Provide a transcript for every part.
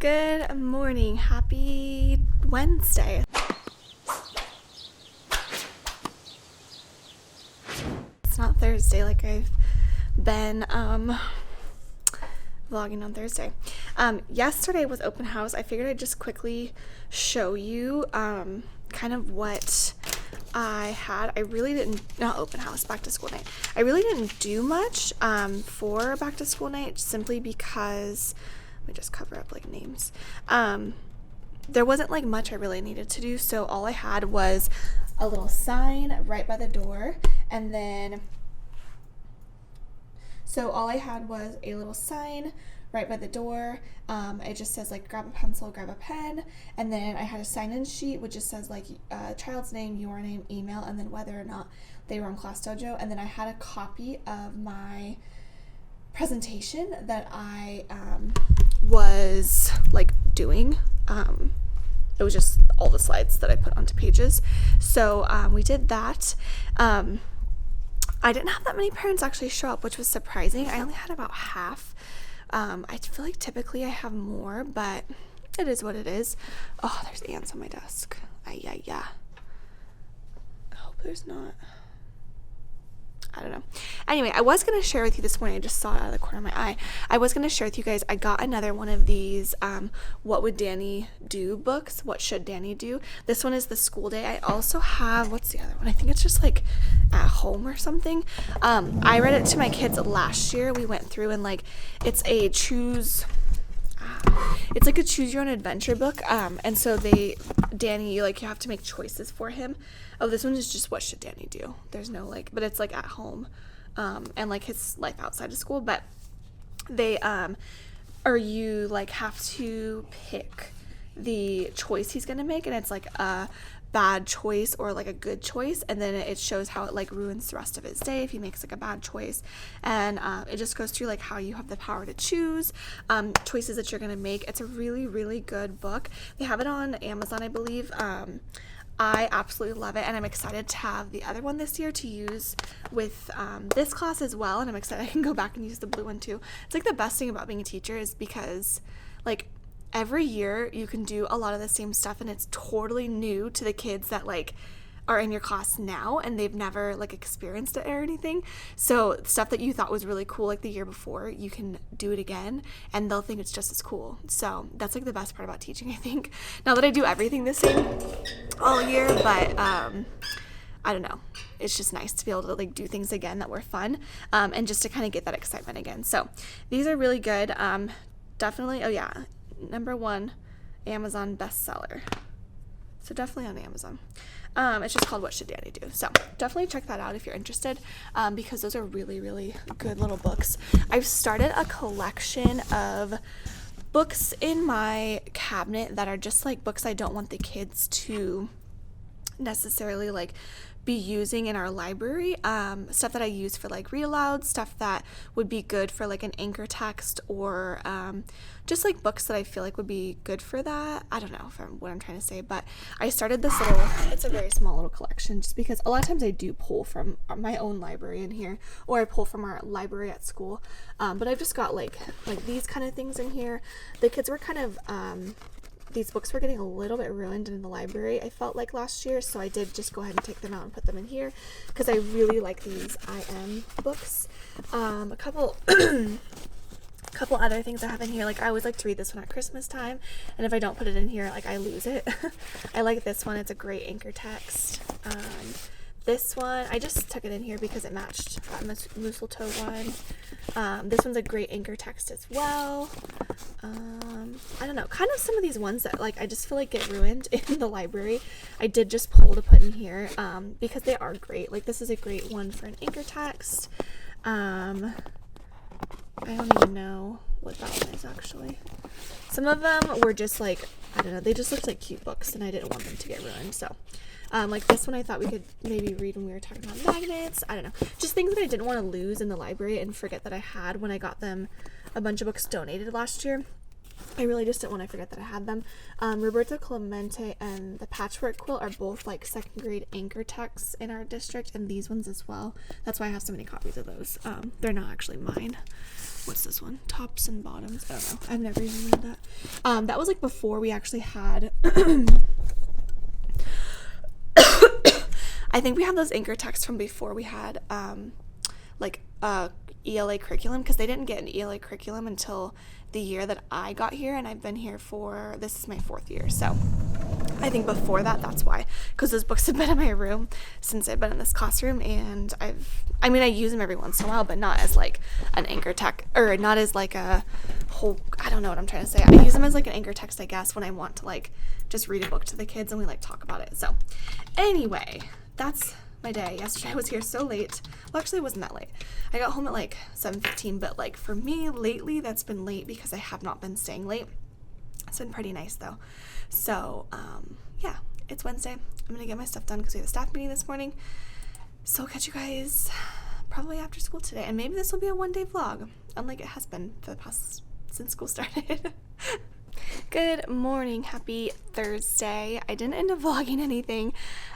Good morning. Happy Wednesday. It's not Thursday like I've been vlogging on Thursday. Yesterday was open house. I figured I'd just quickly show you kind of what I had. I really didn't, not open house, back to school night. I really didn't do much for back to school night simply because, let me just cover up like names. There wasn't like much I really needed to do, so all I had was a little sign right by the door, and then so all I had was a little sign right by the door. It just says like grab a pencil, grab a pen, and then I had a sign-in sheet which just says like child's name, your name, email, and then whether or not they were on Class Dojo. And then I had a copy of my presentation that I was like doing. It was just all the slides that I put onto pages. So we did that. I didn't have that many parents actually show up, which was surprising. I only had about half. I feel like typically I have more, but it is what it is. Oh, there's ants on my desk. Yeah. I hope there's not. I don't know. Anyway, I was going to share with you this morning. I just saw it out of the corner of my eye. I was going to share with you guys. I got another one of these What Would Danny Do books. What Should Danny Do? This one is the school day. I also have, what's the other one? I think it's just like at home or something. I read it to my kids last year. We went through and like it's a choose your own adventure book. And so Danny, like you have to make choices for him. Oh, this one is just what should Danny do? There's no like, but it's like at home, and like his life outside of school. But they, or you like have to pick the choice he's gonna make, and it's like a bad choice or like a good choice, and then it shows how it like ruins the rest of his day if he makes like a bad choice. And it just goes through like how you have the power to choose choices that you're gonna make. It's a really, really good book. They have it on Amazon, I believe. I absolutely love it, and I'm excited to have the other one this year to use with this class as well, and I'm excited I can go back and use the blue one too. It's like the best thing about being a teacher is because like every year you can do a lot of the same stuff, and it's totally new to the kids that like are in your class now and they've never like experienced it or anything. So stuff that you thought was really cool like the year before, you can do it again and they'll think it's just as cool. So that's like the best part about teaching, I think. Not that I do everything the same all year, but I don't know. It's just nice to be able to like do things again that were fun, and just to kind of get that excitement again. So these are really good. Definitely, oh yeah, #1 Amazon bestseller. So definitely on Amazon. It's just called What Should Danny Do? So definitely check that out if you're interested, because those are really, really good little books. I've started a collection of books in my cabinet that are just like books I don't want the kids to necessarily like be using in our library. Stuff that I use for like read aloud, stuff that would be good for like an anchor text, or just like books that I feel like would be good for that. I don't know what I'm trying to say, but I started this little, it's a very small little collection just because a lot of times I do pull from my own library in here, or I pull from our library at school. But I've just got like these kind of things in here. The kids were kind of these books were getting a little bit ruined in the library, I felt like last year, so I did just go ahead and take them out and put them in here because I really like these IM books. A couple other things I have in here, like I always like to read this one at Christmas time, and if I don't put it in here, like I lose it. I like this one. It's a great anchor text. This one, I just took it in here because it matched that mistletoe one. This one's a great anchor text as well. I don't know, kind of some of these ones that like I just feel like get ruined in the library, I did just pull to put in here because they are great. Like this is a great one for an anchor text. I don't even know what that one is actually. Some of them were just like, I don't know, they just looked like cute books and I didn't want them to get ruined. So like this one I thought we could maybe read when we were talking about magnets. I don't know, just things that I didn't want to lose in the library and forget that I had when I got them a bunch of books donated last year. I really just didn't want to forget that I had them. Roberto Clemente and the Patchwork Quilt are both like second grade anchor texts in our district, and these ones as well. That's why I have so many copies of those. They're not actually mine. what's this one? Tops and bottoms. I don't know. I've never even read that. That was like before we actually had I think we have those anchor texts from before we had ELA curriculum, because they didn't get an ELA curriculum until the year that I got here, and I've been here for, this is my 4th year, so I think before that, that's why, because those books have been in my room since I've been in this classroom, and I use them every once in a while, but not as like an anchor text, or not as like a whole, I don't know what I'm trying to say. I use them as like an anchor text, I guess, when I want to like just read a book to the kids and we like talk about it. So anyway, that's my day. Yesterday I was here so late. Well, actually it wasn't that late. I got home at like 7:15, but like for me lately that's been late because I have not been staying late. It's been pretty nice though. So yeah, it's Wednesday. I'm gonna get my stuff done because we have a staff meeting this morning. So I'll catch you guys probably after school today, and maybe this will be a one-day vlog, unlike it has been for the past since school started. Good morning, happy Thursday. I didn't end up vlogging anything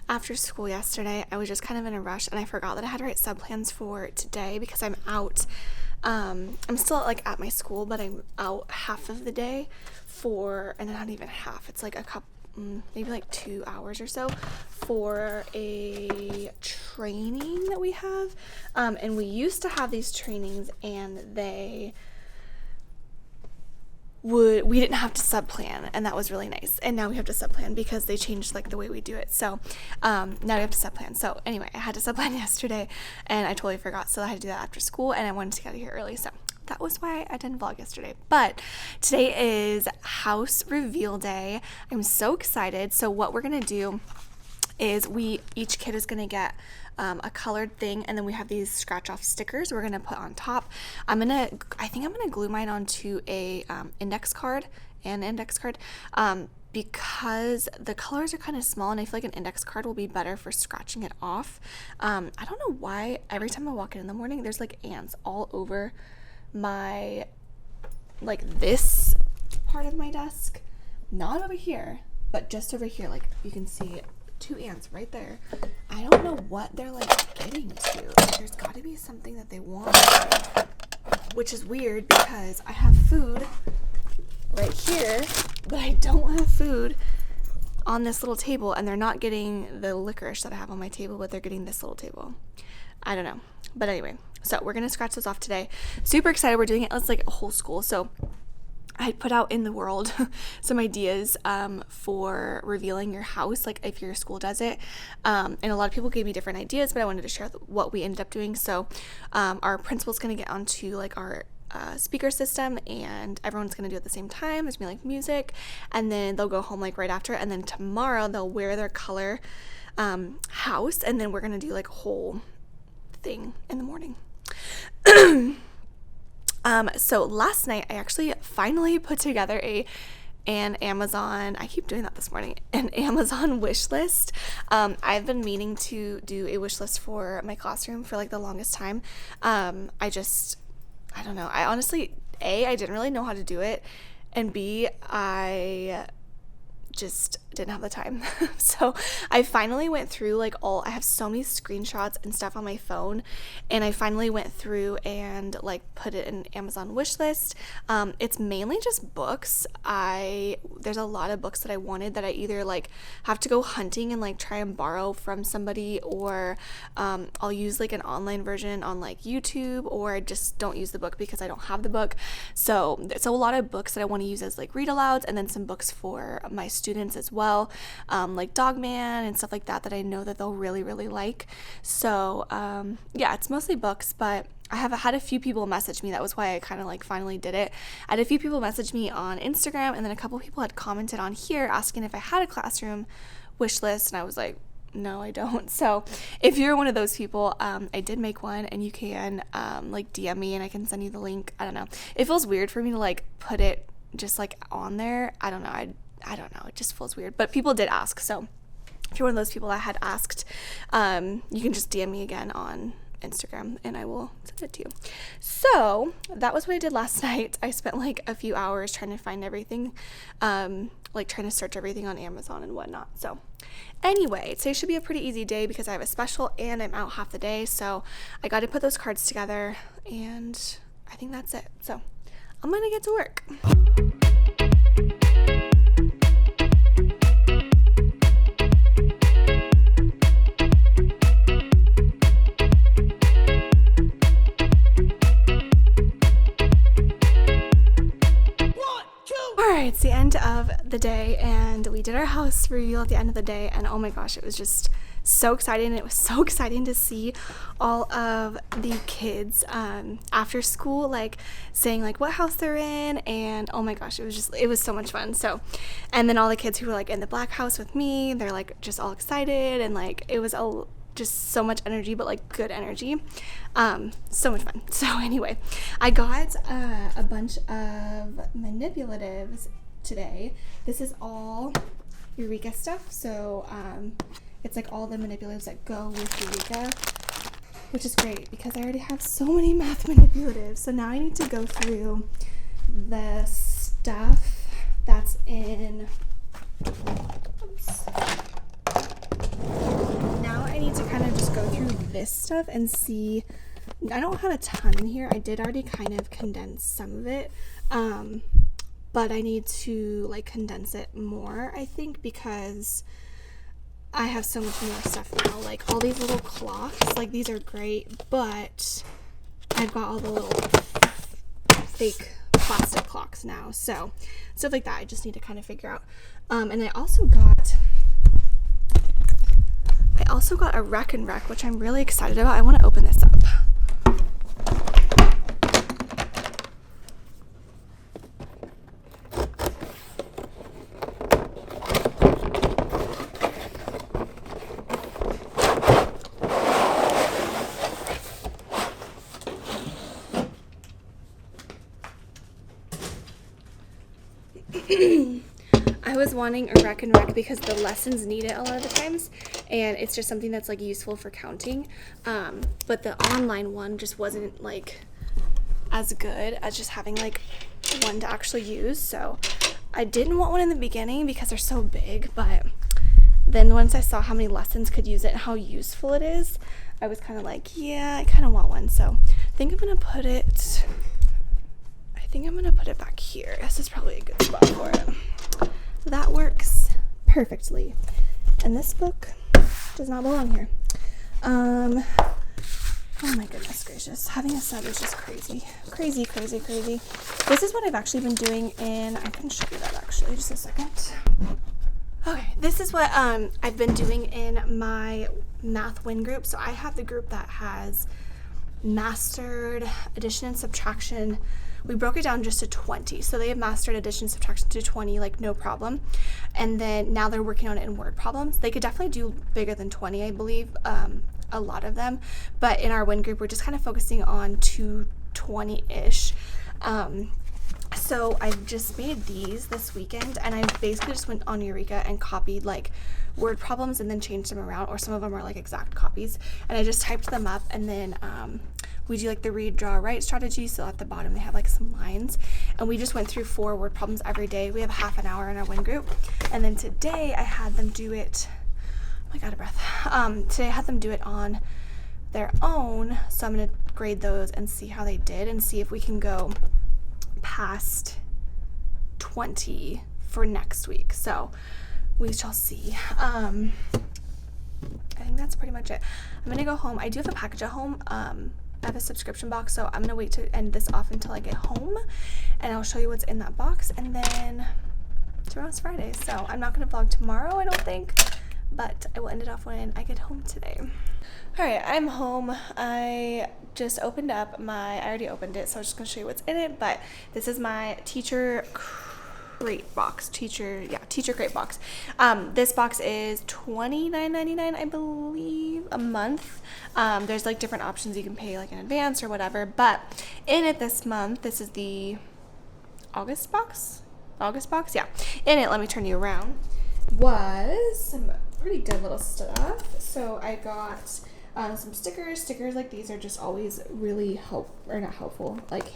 after school yesterday. I was just kind of in a rush, and I forgot that I had to write sub plans for today because I'm out. I'm still like at my school, but I'm out half of the day for, and not even half, it's like a couple, maybe like 2 hours or so for a training that we have. And we used to have these trainings, and we didn't have to sub-plan, and that was really nice. And now we have to sub-plan because they changed like the way we do it. So now we have to sub-plan. So anyway, I had to sub-plan yesterday, and I totally forgot. So I had to do that after school, and I wanted to get out of here early. So that was why I didn't vlog yesterday. But today is house reveal day. I'm so excited. So what we're gonna do is each kid is gonna get a colored thing, and then we have these scratch off stickers we're gonna put on top. I think I'm gonna glue mine onto a index card, because the colors are kind of small, and I feel like an index card will be better for scratching it off. I don't know why every time I walk in the morning there's like ants all over my, like this part of my desk, not over here, but just over here. Like you can see 2 ants right there. I don't know what they're like getting to. There's got to be something that they want, which is weird because I have food right here, but I don't have food on this little table, and they're not getting the licorice that I have on my table, but they're getting this little table. I don't know. But anyway, so we're gonna scratch those off today. Super excited. We're doing it as like a whole school. So I put out in the world some ideas for revealing your house, like if your school does it. And a lot of people gave me different ideas, but I wanted to share what we ended up doing. So our principal's going to get onto like our speaker system, and everyone's going to do it at the same time. There's going to be like music, and then they'll go home like right after. And then tomorrow they'll wear their color house, and then we're going to do like a whole thing in the morning. So last night I actually finally put together an Amazon, I keep doing that this morning, an Amazon wish list. I've been meaning to do a wish list for my classroom for like the longest time. I don't know. I honestly, I didn't really know how to do it, and B, I just didn't have the time. So I finally went through I have so many screenshots and stuff on my phone, and I finally went through and like put it in Amazon wish list. It's mainly just books. There's a lot of books that I wanted that I either like have to go hunting and like try and borrow from somebody, or I'll use like an online version on like YouTube, or I just don't use the book because I don't have the book. So a lot of books that I want to use as like read alouds, and then some books for my students as well, like Dog Man and stuff like that I know that they'll really, really like. So yeah, it's mostly books, but I have had a few people message me. That was why I kind of like finally did it. I had a few people message me on Instagram, and then a couple people had commented on here asking if I had a classroom wish list, and I was like, no, I don't. So if you're one of those people, I did make one, and you can like DM me and I can send you the link. I don't know. It feels weird for me to like put it just like on there. I don't know. I don't know. It just feels weird. But people did ask. So if you're one of those people that had asked, you can just DM me again on Instagram and I will send it to you. So that was what I did last night. I spent like a few hours trying to find everything, like trying to search everything on Amazon and whatnot. So anyway, today should be a pretty easy day because I have a special and I'm out half the day. So I got to put those cards together, and I think that's it. So I'm gonna get to work. Alright, it's the end of the day, and we did our house reveal at the end of the day, and oh my gosh, it was just so exciting. It was so exciting to see all of the kids after school, like saying like what house they're in, and oh my gosh, it was so much fun. So, and then all the kids who were like in the black house with me, they're like just all excited, and like it was just so much energy, but like good energy. So much fun. So anyway, I got a bunch of manipulatives today. This is all Eureka stuff. So it's like all the manipulatives that go with Eureka, which is great because I already have so many math manipulatives. So now I need to go through the stuff that's in, oops. Now I need to kind of just go through this stuff and see. I don't have a ton in here. I did already kind of condense some of it, but I need to like condense it more, I think, because I have so much more stuff now. Like all these little clocks, like these are great, but I've got all the little fake plastic clocks now. So stuff like that I just need to kind of figure out. And I also got a Rec and Rec, which I'm really excited about. I want to open this up. I was wanting a Rec and Rec because the lessons need it a lot of the times, and it's just something that's like useful for counting, but the online one just wasn't like as good as just having like one to actually use. So I didn't want one in the beginning because they're so big, but then once I saw how many lessons could use it and how useful it is, I was kind of like, yeah, I kind of want one. So I think I'm gonna put it back here. This is probably a good spot for it. That works perfectly. And this book does not belong here. Oh my goodness gracious. Having a set is just crazy. Crazy. This is what I've actually been doing I can show you that actually, just a second. Okay, this is what I've been doing in my math win group. So I have the group that has mastered addition and subtraction. We broke it down just to 20. So they have mastered addition, subtraction to 20, like no problem. And then now they're working on it in word problems. They could definitely do bigger than 20, I believe, a lot of them. But in our win group, we're just kind of focusing on 220-ish. So I just made these this weekend, and I basically just went on Eureka and copied like word problems and then changed them around, or some of them are like exact copies. And I just typed them up, and then we do like the read, draw, write strategy. So at the bottom they have like some lines, and we just went through 4 word problems every day. We have half an hour in our win group, and then today I had them do it. Oh my god, a breath. Today I had them do it on their own. So I'm gonna grade those and see how they did, and see if we can go past 20 for next week. So we shall see. I think that's pretty much it. I'm gonna go home. I do have a package at home. I have a subscription box, so I'm gonna wait to end this off until I get home, and I'll show you what's in that box. And then tomorrow's Friday, so I'm not gonna vlog tomorrow, I don't think, but I will end it off when I get home today. All right, I'm home. I just opened up I already opened it, so I'm just gonna show you what's in it. But this is my teacher crate box. Teacher crate box. This box is $29.99, I believe, a month. There's like different options you can pay like in advance or whatever, but in it this month, this is the August box, yeah. In it, let me turn you around, was some pretty good little stuff. So I got some stickers like these are just always really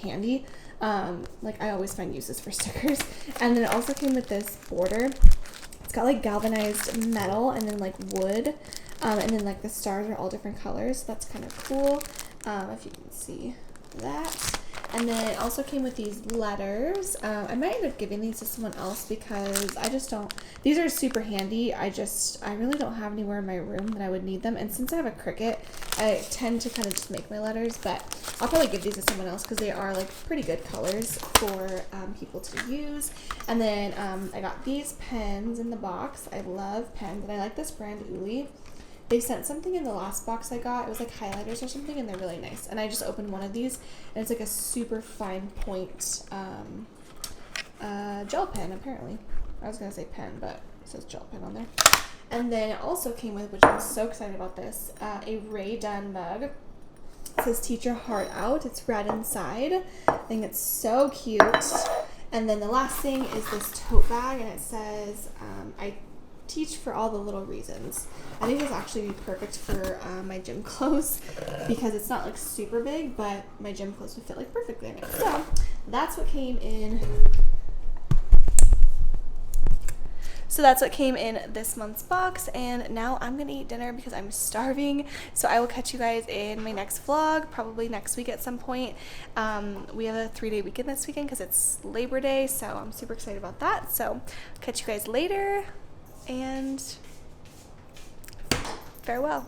handy. Like I always find uses for stickers. And then it also came with this border. It's got like galvanized metal and then like wood, and then like the stars are all different colors, so that's kind of cool, if you can see that. And then it also came with these letters. I might end up giving these to someone else because I just don't, these are super handy. I really don't have anywhere in my room that I would need them. And since I have a Cricut, I tend to kind of just make my letters, but I'll probably give these to someone else because they are like pretty good colors for people to use. And then I got these pens in the box. I love pens, and I like this brand Uli. They sent something in the last box I got. It was like highlighters or something, and they're really nice. And I just opened one of these, and it's like a super fine point gel pen, apparently. I was going to say pen, but it says gel pen on there. And then it also came with, which I'm so excited about this, a Ray Dunn mug. It says "Teach Your Heart Out." It's red inside. I think it's so cute. And then the last thing is this tote bag, and it says, I teach for all the little reasons. I think this actually be perfect for my gym clothes because it's not like super big, but my gym clothes would fit like perfectly in it. So that's what came in. So that's what came in this month's box, and now I'm gonna eat dinner because I'm starving. So I will catch you guys in my next vlog, probably next week at some point. We have a 3-day weekend this weekend because it's Labor Day, so I'm super excited about that. So catch you guys later, and farewell.